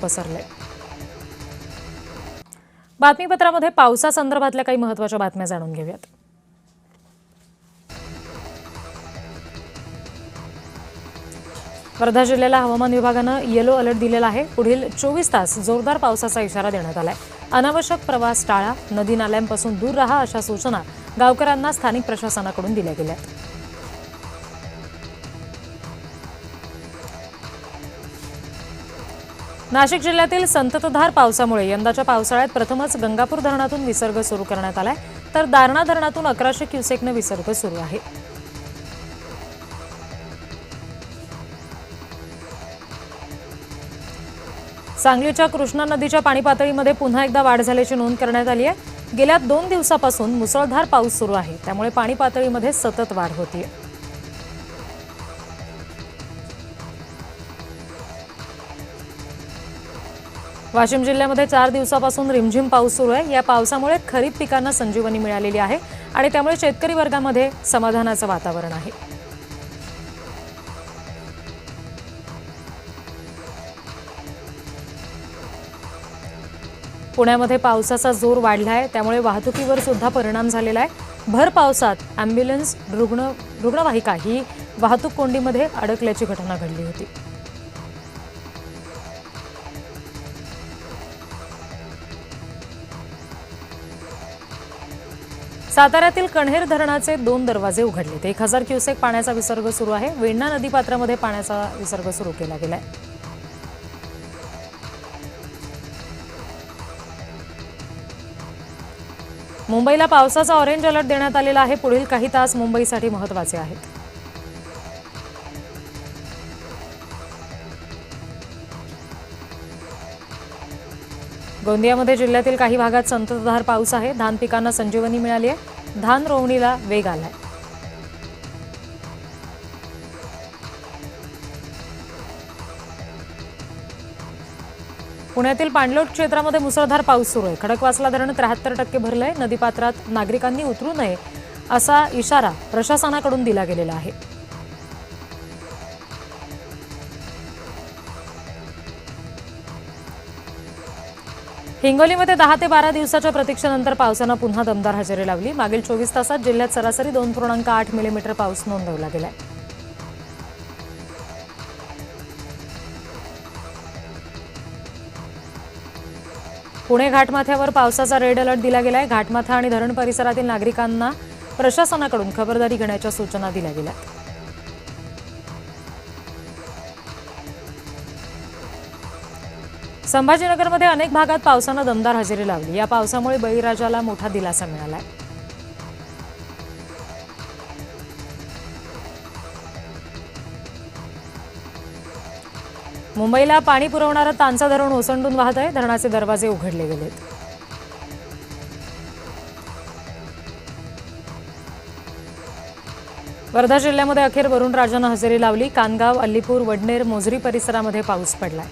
पसरले। बातमीपत्रामध्ये पावसासंदर्भातल्या काही महत्त्वाच्या बातम्या जाणून घेऊयात। वर्धा जिल्ह्याला हवामान विभागानं येलो अलर्ट दिलेला आहे। पुढील 24 तास जोरदार पावसाचा इशारा देण्यात आलाय। अनावश्यक प्रवास टाळा, नदी नाल्यांपासून दूर राहा अशा सूचना गावकऱ्यांना स्थानिक प्रशासनाकडून दिल्या गेल्यात। नाशिक जिल्ह्यातील संततधार पावसामुळे यंदाच्या पावसाळ्यात प्रथमच गंगापूर धरणातून विसर्ग सुरू करण्यात आलाय, तर दारणा धरणातून 1100 क्युसेकनं विसर्ग सुरू आहे। सांगलीच्या कृष्णा नदीच्या पाणी पातळीमध्ये पुन्हा एकदा वाढ झाल्याची नोंद करण्यात आली आहे। गेल्या 2 दिवसापासून मुसळधार पाऊस सुरू आहे, त्यामुळे पाणी पातळीमध्ये सतत वाढ होतीये। वाशिम जिल्ह्यामध्ये 4 दिवसापासून रिमझिम पाऊस सुरू आहे। या पावसामुळे खरीप पिकांना संजीवनी मिळालेली आहे आणि त्यामुळे शेतकरी वर्गामध्ये समाधानाचं वातावरण आहे। पुण्यामध्ये पावसाचा जोर वाढला आहे, त्यामुळे वाहतुकीवर सुद्धा परिणाम झालेला आहे। भर पावसात अँब्युलन्स, रुग्णवाहिका ही वाहतूक कोंडीमध्ये अडकल्याची घटना घडली होती। साताऱ्यातील कण्हेर धरणाचे 2 दरवाजे उघडलेत। 1000 क्युसेक पाण्याचा विसर्ग सुरू आहे। वेण्णा नदीपात्रामध्ये पाण्याचा विसर्ग सुरू केला गेलाय। मुंबईला पावसाचा ऑरेंज अलर्ट देण्यात आलेला आहे। पुढील काही तास मुंबईसाठी महत्त्वाचे आहेत। गोंदियामध्ये जिल्ह्यातील काही भागात संततधार पाऊस आहे। धान पिकांना संजीवनी मिळाली आहे। धान रोवणीला वेग आलाय। पुण्यातील पाणलोट क्षेत्रामध्ये मुसळधार पाऊस सुरू आहे। खडकवासला धरण 73% भरलंय। नदीपात्रात नागरिकांनी उतरू नये असा इशारा प्रशासनाकडून दिला गेलेला आहे। हिंगोलीमध्ये 10 ते 12 दिवसाच्या प्रतीक्षेनंतर पावसानं पुन्हा दमदार हजेरी लावली। मागील 24 तासात जिल्ह्यात सरासरी 2.8 मिलीमीटर पाऊस नोंदवला गेलाय। पुणे घाटमाथ्यावर पावसाचा रेड अलर्ट दिला गेलाय। घाटमाथा आणि धरण परिसरातील नागरिकांना प्रशासनाकडून खबरदारी घेण्याच्या सूचना दिल्या गेल्या। संभाजीनगरमध्ये अनेक भागात पावसानं दमदार हजेरी लावली। या पावसामुळे बळीराजाला मोठा दिलासा मिळालाय। मुंबईला पाणी पुरवणारं तांचा धरण ओसंडून वाहत आहे। धरणाचे दरवाजे उघडले गेलेत। वर्धा जिल्ह्यामध्ये अखेर वरुणराजानं हजेरी लावली। कानगाव, अल्लीपूर, वडनेर, मोझरी परिसरामध्ये पाऊस पडलाय।